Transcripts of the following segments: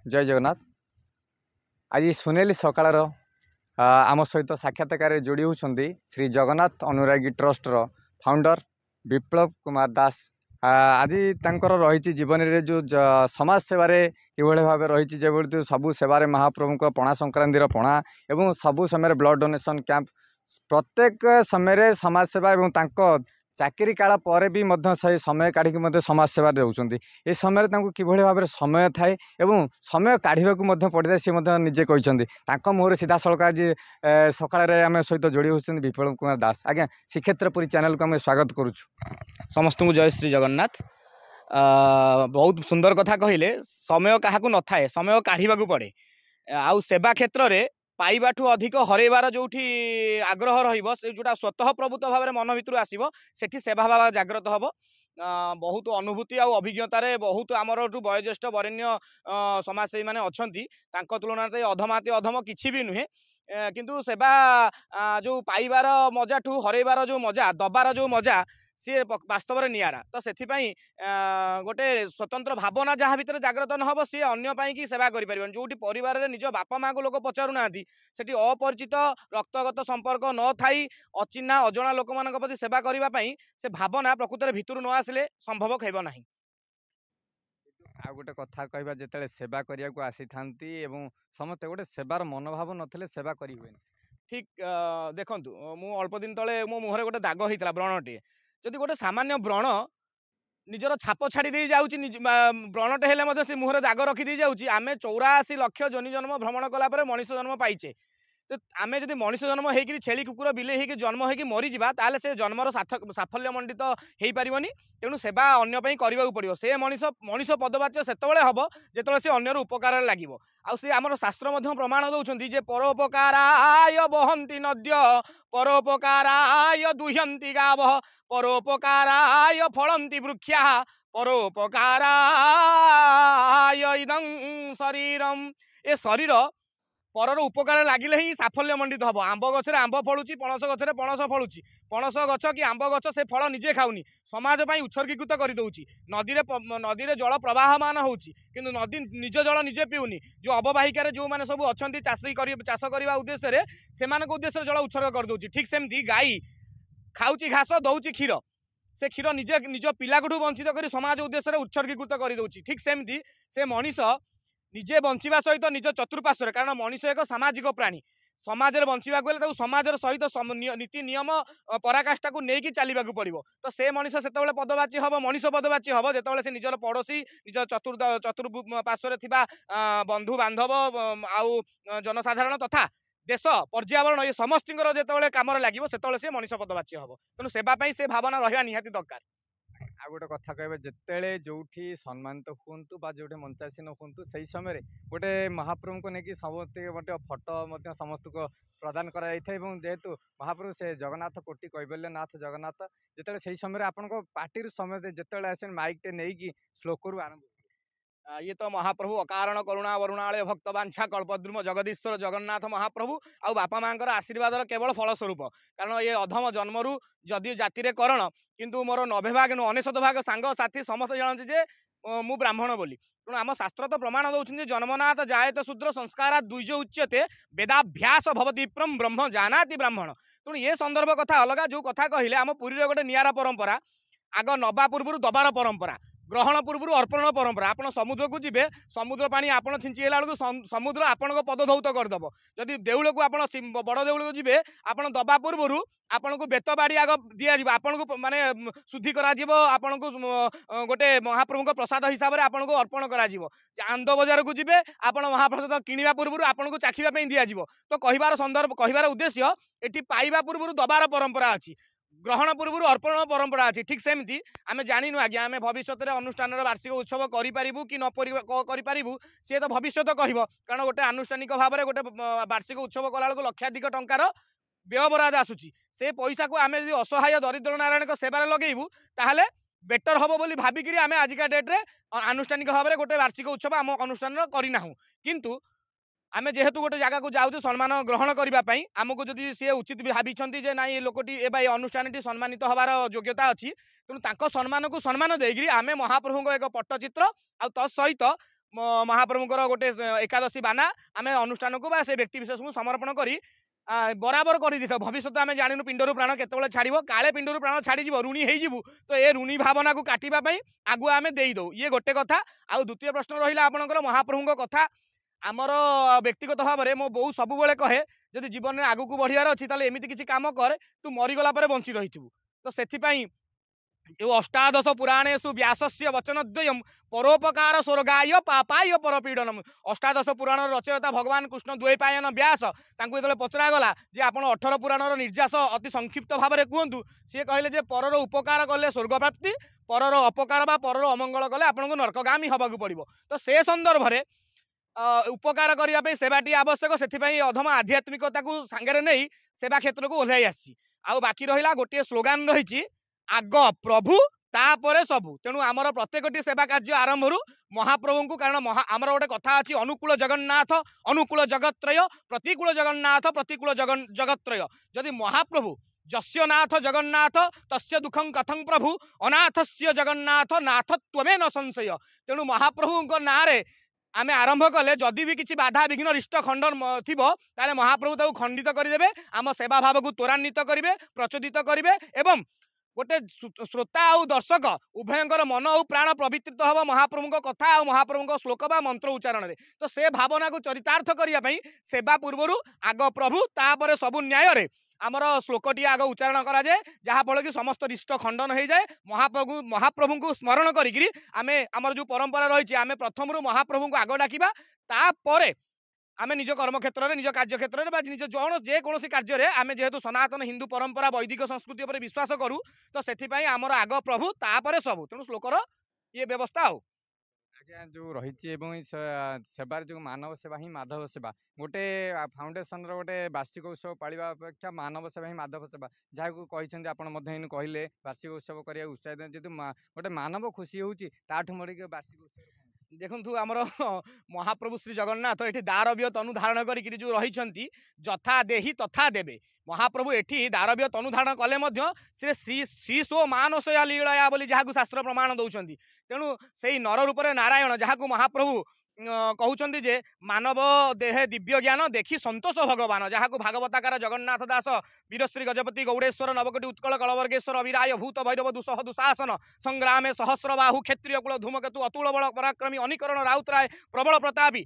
जय जगन्नाथ। आज सुनेली सकाळ आम सहित साक्षात्कार जोड़ी होती श्री जगन्नाथ अनुरागी ट्रस्टर फाउंडर विप्लव कुमार दास। आज तांकर रही जीवन में जो समाज सेवार कि भाव रही जो सबू सेवार महाप्रभु पणा संक्रांतिर पणा एवं सबू समय ब्लड डोनेशन कैंप प्रत्येक समय समाज सेवा एवं चाकरी काल पर भी से समय काढ़ी समाज सेवा रोचे। ये समय कि भाव में समय थाए एवं समय काढ़ा पड़ जाए सी निजे कहते मुहर सीधा सड़क आज सकाल आम सहित जोड़ी होती विप्लव कुमार दास। आज्ञा श्रीक्षेत्रपुरी चैनल को आम स्वागत करुचु। समस्त जय श्री जगन्नाथ। बहुत सुंदर कथा कहले समय क्या न थाए समय काढ़ा पड़े आउ सेवा क्षेत्र में पाइबाठू अधिक हरैबार जो आग्रह रोटा स्वतः प्रभुत्व भाव में मन भितर आसो से सेवा भाव जाग्रत हम। बहुत अनुभूति आ अभिज्ञतार बहुत आमर वयोज्येष्ठ वरेण्य समाजसेवी मैंने अच्छा तुलन में अधमाते अधम किसी भी नुहे किंतु सेवा जो पाइबार मजा ठू हरैबार जो मजा दबार जो मजा सी वास्तव में निरा। तो से गोटे स्वतंत्र भावना जहाँ भीतर जाग्रत न हम सी अन्न कि सेवा कर जो परिवार में निज बापा माँ को लोक पचारू ना से अपरिचित रक्तगत संपर्क न थी अचिन्हा अजना लोक मान प्रति सेवा करने से भावना प्रकृत में भितर न आसिले संभव खेब ना। आ गोटे कथा कहवा जिते सेवा करने को आसी था समस्ते गोटे सेवार मनोभाव नथिले सेवा करी हुए। ठीक देखु मु अल्प दिन तले मो मुहर गोटे दाग होता व्रणटे जदि गोटे सामान्य व्रण निजर छाप छाड़ी दे जाऊँगी व्रणटे हेले से मुहर दाग रखी जाऊँगी आम 84 लाख जोनि जन्म भ्रमण कलापर मनीष जन्म पाइचे। तो आम जब मनीष जन्म होकर छेली कुकुर बिले होकर जन्म होकर मरीजा ताले से जन्मर साफल्य मंडित हो पारनि। तेणु सेवा अन्य करने पड़ो से मनीष मनीष पदवाच्य से हम जो से अन्यर उपकार लगे आउ आमर शास्त्र प्रमाण दौरान जे परोपकाराय बहंती नद्य परोपकाराय दुह्यंती गाव परोपकाराय फलंती वृक्षा परोपकाराय इदं शरीरम। ए शरीर परर उपकार लगिले ही साफल्य मंडित हम। आंब गछरे आंब फलुची पणस गछरे पणस फलुची पणस गछ कि आंब गछ से फल निजे खाऊनी समाज पर उत्सर्गीकृत कर दउची। नदी रे जल प्रवाहमान होउची किंतु नदी निज जल निजे पीउनी। जो अववाहिकार जो मैंने सब अच्छा चाष करने उद्देश्य से उद्देश्य जल उत्सर्ग कर दउची। ठीक सेमती गाई खाऊची घास दउची क्षीर से क्षीर निजे निज पिलाठू वंचित कर समाज उद्देश्य उत्सर्गीकृत कर दउची। ठीक सेमती से मनीष निजे बंचिबा सहित निज चतुर्पार्श्व कारण मनीष एक सामाजिक प्राणी समाज में बंचा गले समाज सहित नीति नियम पराकाष्ठा को लेकिन चलने पड़ो। तो से मनीष से पदवाची हम मनीष पदवाची हम जो से निजर पड़ोशी निज चतुर्पार्श्व बंधु बांधव आउ जनसाधारण तथा देश पर्यावरण ये समस्त जो कम लगे से मनीष पदवाची हम। तेणु सेवाई से भावना रहा निहाती दरकार। आ गोटे कथा कह जिते जो सम्मानित हूँ जो मंचासीन हूँ से समय गोटे महाप्रभु को लेकिन समस्त गोटे फटो समस्त को प्रदान जेहेतु महाप्रभु से जगन्नाथ कोटि कैबल्यनाथ जगन्नाथ जिते से समय आपण पार्टी समय जिते आसे माइक टे नहीं श्लोक आरंभ ये तो महाप्रभु अकारण करुणा वरुणालय भक्तवांछा कल्पद्रुम जगदीश्वर जगन्नाथ महाप्रभु आउ बापा माँ आशीर्वाद केवल फलस्वरूप। कारण ये अधम जन्मरू जदि जाति करण किंतु मोर 90 भाग 99 भाग सांग साथी समस्त जानते जे मु ब्राह्मण बोली। तेणु आम शास्त्र तो प्रमाण दौरान जन्मनाथ जायते शूद्र संस्कारा द्विज उच्यते वेदाभ्यास भवति ब्रह्म जानाति ब्राह्मण। तेणु ये संदर्भ कथा अलग जो कथा कहले आम पुरी गोटे निरा परंपरा आग नबा पूर्व दबार परंपरा ग्रहण पूर्व अर्पण परंपरा। आप समुद्र को जीवे समुद्र पानी आप छिंचीला बेलू समुद्र आपण को पदधौत करदेव। जदि देउल को आप बड़ देउल को जीवे आप दबा पूर्व आपन को बेत बाड़ी आग दि आपन को माने शुद्धि करा आपन को गोटे महाप्रभु को प्रसाद हिसाब से आपन को अर्पण करा आनंद बजार को जीवे आप महाप्रसाद किणवा पूर्व आपन को चाखिबा दि तो कहिबार संदर्भ कहिबार उद्देश्य एटी पाइबा पूर्व दबार परंपरा अच्छी ग्रहण पूर्व अर्पण परंपरा अच्छी। ठीक सेमती आम जाणु आज्ञा आम भविष्य अनुष्ठान वार्षिक उत्सव करूँ कि नू सी तो भविष्य कह कारण गोटे आनुष्ठानिक भाव में गोटे वार्षिक उत्सव कला लक्षाधिक टंकार व्ययबराद आसूची से पैसा को आम असहाय दरिद्र नारायण सेवार लगेबू ताहले बेटर हम बोली भाविकी आम आजिका डेट्रे आनुष्ठानिक भाव में गोटे वार्षिक उत्सव आम अनुष्ठान करना किंतु आमे जेहेतु गोटे जगह को जाऊँ सम्मान ग्रहण करने आमको जदि सी उचित भावी जे ना ये लोकटी ए अनुष्ठान सम्मानित हबार योग्यता अच्छी तेणु सम्मान को सम्मान देकर आमे महाप्रभु एक पट्टचित्र आ सहित महाप्रभुଙ୍କର गोटे एकादशी बाना आम अनुष्ठान को से व्यक्ति विशेष को समर्पण करी बराबर कर दी भविष्य आम जानू पिंडर प्राण केतବେଳେ छाड़ काले पिंडर प्राण छाड़ी ऋणी हो तो ये ऋणी भावना को काटापी आगुआ आम देदे ये गोटे कथा आउ द्वितीय प्रश्न रहा आपंकर महाप्रभु कथा आमर व्यक्तिगत भाव में मो बो सब कहे जदि जीवन में आगू बढ़ियार अच्छी एमती किसी काम कर तू मरीगला बंची रही तो से अष्टादश पुराणेषु व्यासस्य वचनद्वयम् परोपकार स्वर्गाय पापाय परपीडनम अष्टादश पुराण रचयिता भगवान कृष्ण द्वैपायन व्यास तांको जेतले पचरागला जे आपण 18 पुराणर निर्यास अति संक्षिप्त भाव में कहतु सी कहले जे परर उपकार कले स्वर्ग प्राप्ति परर अपकार बा परर अमंगल कले आपनको नरकगामी हबाकू पड़िबो तो से संदर्भ में उपकार करने सेवाटी आवश्यक से अधम आध्यात्मिकता को सांगे नहीं सेवा क्षेत्र को ओह्लाई आसी आउ बाकी रहा गोटे स्लोगान रही आग प्रभु तापर सबू तेणु आमर प्रत्येकटी सेवा कार्य आरंभ महाप्रभु को कारण आमर गोटे कथा अच्छी अनुकूल जगन्नाथ अनुकूल जगत्त्रय प्रतिकूल जगन्नाथ प्रतिकूल जगत्त्रय जदि महाप्रभु जस्य नाथ जगन्नाथ तस्य दुखं कथं प्रभु अनाथस्य जगन्नाथ नाथत्वमे न संशय तेणु महाप्रभु ना आम आरंभ कले जदि भी किसी बाधा विघ्न रिष्ट खंडन थी महाप्रभु ताको खंडित करदे आम सेवा भाव को त्वरान्वित करेंगे प्रचोदित करेंगे एवं गोटे श्रोता आउ दर्शक उभयंकर मन और प्राण प्रवृत्त हम महाप्रभु कथा और महाप्रभु श्लोक बा मंत्र उच्चारण में तो से भावना को चरितार्थ करने सेवा पूर्वर आग प्रभु तापर सबु न्याय आमर श्लोकटी आग उच्चारण कराए जहाँफल कि समस्त रिष्ट खंडन हो जाए महाप्रभु को स्मरण करी आम आमर जो परंपरा रही आम प्रथम महाप्रभु को आग डाकिबा तापर आम निज कर्म क्षेत्र में निज कार्य क्षेत्र में निज जौन जेकोसी कार्य आम जेहेतु सनातन हिंदू परंपरा वैदिक संस्कृति पर विश्वास करूँ तो से आमर आग प्रभु तापर सबू तेणु श्लोकर ये व्यवस्था हो आज्ञा जो रही सेवार जो मानव सेवा ही माधव सेवा गोटे फाउंडेसन गोटे वार्षिक उत्सव पालिबा अपेक्षा मानव सेवा ही माधव सेवा जहाँ कहते आपड़ कहले वार्षिक उत्सव करने उत्साहित जेहतु गोटे मानव खुशी होची मरिक वार्षिक उत्सव देखु आमर महाप्रभु श्री जगन्नाथ ये दारव्य तनु धारण कर रही जथा देही तथा देवे महाप्रभु एठी दारव्य तनु धारण कले से श्री सो मानसया लीलया बोली जहाँ शास्त्र प्रमाण दौरान तेणु से नर रूप नारायण जहाँ महाप्रभु कहते जे मानव देहे दिव्य ज्ञान देखी संतोष भगवान जहाँ भागवताकार जगन्नाथ दास वीरश्री गजपति गौड़ेश्वर नवकोटी उत्कल कलवर्गेश्वर अविराय भूत भैरव दुसह दुशासन संग्रामे सहस्रबाहु क्षेत्रीय कुल धूमकेतु अतुल बल पराक्रमी अनिकरण राउतराय प्रबल प्रतापी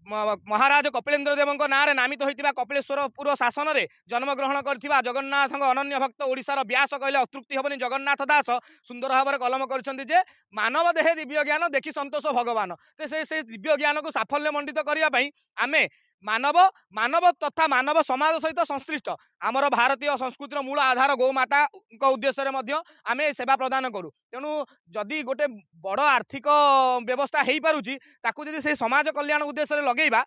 महाराज कपिलेन्द्र देव ना नामित होता कपिलेश्वरपुर शासन में जन्मग्रहण कर जगन्नाथ अनन्य भक्त ओडिशार व्यास कहले अतृप्ति हेनी जगन्नाथ दास सुंदर भाव में कलम कर मानव देहे दिव्य ज्ञान देखी संतोष भगवान से दिव्य ज्ञान को साफल्य मंडित करने आम मानव मानव तथा मानव समाज सहित संश्लिष्ट आमर भारतीय संस्कृतिर मूल आधार गौमाता उद्देश्य आम सेवा प्रदान करूँ तेणु जदि गोटे बड़ आर्थिक व्यवस्था हो पारुची ताकू जदि से समाज कल्याण उद्देश्य लगेगा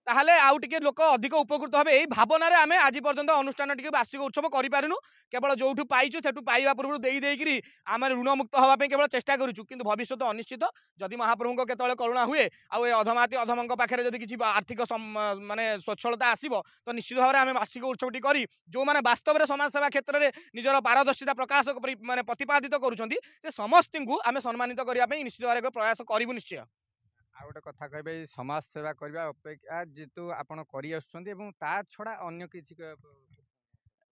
ताहले आउ टिके लोक अधिक उपकृत हे यही भावना आम आज पर्यंत अनुष्ठान टी वार्षिक उत्सव करूँ केवल जो पाइचु से पाइबा पूर्व देदेकरी आम ऋणमुक्त होगापी केवल चेष्टा करूँ कि भविष्य अनिश्चित जदि महाप्रभु के करुणा हुए आउ अधमाती अधम पाखे जदि किसी आर्थिक माने स्वच्छलता आसो तो निश्चित भाव में आम वार्षिक उत्सवटी करी जो मैंने वास्तव में समाज सेवा क्षेत्र में निजर पारदर्शिता प्रकाश माने प्रतिपादित करुँच समस्त को आम सम्मानित करने निश्चित भाव में प्रयास करूँ निश्चय आ गोटे कथा कहे समाज सेवा करने अपेक्षा जेतु आपण ता छड़ा अन्य किसी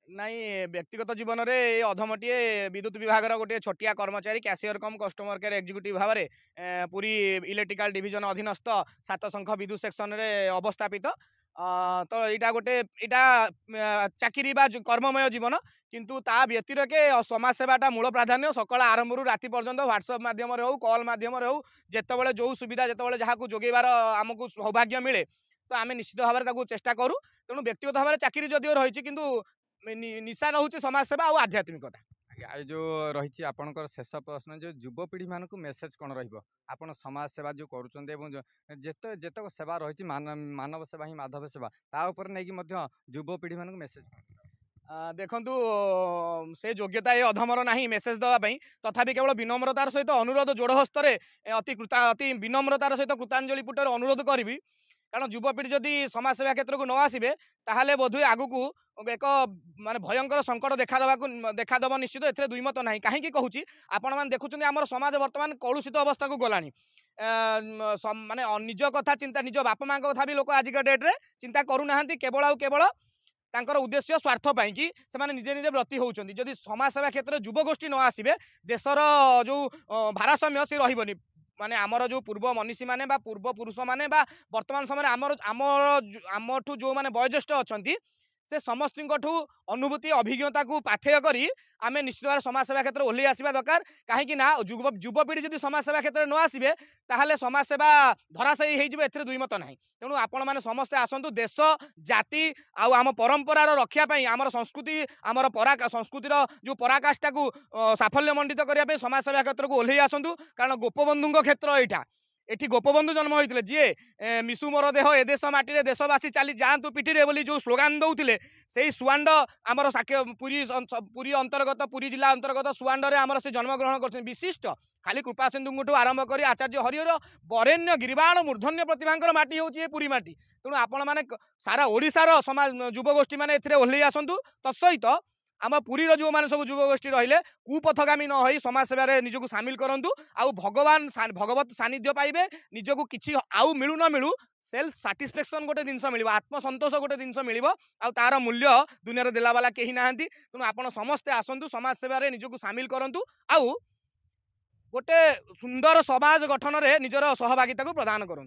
नाई व्यक्तिगत जीवन में अधमटीए विद्युत विभाग गोटे छोटिया कर्मचारी कैशियर कम कस्टमर केयर एक्जिक्यूटिव भाव में पूरी इलेक्ट्रिकल डिविजन अधीनस्थ 7 शंख विद्युत सेक्शन में अवस्थापित तो यहाँ गोटे यहाँ चाकरी बा कर्ममय जीवन किंतु ता व्यतिरेके समाज सेवाटा मूल प्राधान्य सकाल आरंभ राति पर्यंत व्हाट्सएप माध्यम हो कॉल माध्यम हो जितेबाला जो सुविधा जितेबाला जहाँ जोगेबार आमको सौभाग्य मिले तो आम निश्चित भाव में चेष्टा करूँ तेणु व्यक्तिगत भाव में चाकरी जदिव रही किंतु निशा रोचे समाज सेवा और आध्यात्मिकता ये जो रही आपंकर शेष प्रश्न जो युवपीढ़ी मानक मेसेज कौन रहा समाज सेवा जो करुँचे जेतक सेवा रही मानव सेवा ही माधव सेवा तापर नहीं युवपीढ़ी मानक मेसेज देखु से योग्यता ये अधमर ना मेसेज देवाई तथापि केवल विनम्रतार सहित अनुरोध जोड़ हस्तर अति विनम्रतार सहित कृतांजलि पुटर अनुरोध करी कारण युवपीढ़ी जदि समाजसेवा क्षेत्र को न आसबे ताहले बोधुए आगु एक माने भयंकर संकट देखादेव निश्चित ए दुईमत ना कहीं कहूँ आपण मैंने देखुं आम समाज बर्तमान कलुषित अवस्था को गलानी माने निज कथा चिंता निज बापा माँ कथा भी लोक आजिका डेट्रे चिंता करूना केवल आउ केवल तांकर उद्देश्य स्वार्थ पाई कि से निजे निजे व्रती होउछंती जदि समाजसेवा क्षेत्र युवगोष्ठी न आसबे देशर जो भारसाम्य से रहिबनी माने आमर जो पूर्व मनीषी माने बा पूर्व पुरुष माने बा वर्तमान समय आमर आमर आमठू जो माने वयोज्येष्ठ अछंती से समस्त अनुभूति अभिज्ञता को पाथेय करी आमे निश्चित भाव समाजसेवा क्षेत्र ओह्लि आसवा दरकार कहीं युवपीढ़ी जदि समाजसेवा क्षेत्र न आसबे ताहले समाजसेवा धराशायी हो ए दुईमत ना तेणु आपण मैंने समस्ते आसतु देश जाति आम परंपरार रक्षा आमर संस्कृति आमर संस्कृतिर जो पराकाष्ठा को साफल्य मंडित करने समाजसेवा क्षेत्र को ओह्लि आसतु कारण गोपबंधु क्षेत्र यहाँ एठी गोपबंधु जन्म होते जी मिशु मोर देह ए देश माटी देशवासी चली जातु पिठी बोली जो स्लोगान दौले से सुआंड आमर पुरी अंतर्गत पुरी जिला अंतर्गत सुआंडे आमर से जन्मग्रहण कर विशिष्ट खाली कृपा सिंधु आरंभ कर आचार्य हरिहर बरेण्य गिरिबाण मूर्धन्य प्रतिभांकर माटी हूँ पुरी माटी तेणु आपण मैंने सारा ओडिशार समाज युवगोष्ठी मैंने ओह्लि आसतु तत्सहित आम पुरीर जो मैंने सब युवगोष्ठी रहिले कुपथगामी न हो समाजसेवा निजक सामिल करूँ आउ भगवान भगवत सानिध्य पाइबे निजक किसी आउ मिलू न मिलू सेल्फ साटिस्फेक्शन गोटे जिनस मिल आत्मसंतोष गोटे जिनस मिल तार मूल्य दुनिया देला वाला कहीं ना तेणु आप समस्ते आसतु समाजसेवा निजक सामिल करूँ आउ गोटे सुंदर समाज गठन में निजर सहभागिता को प्रदान करूँ।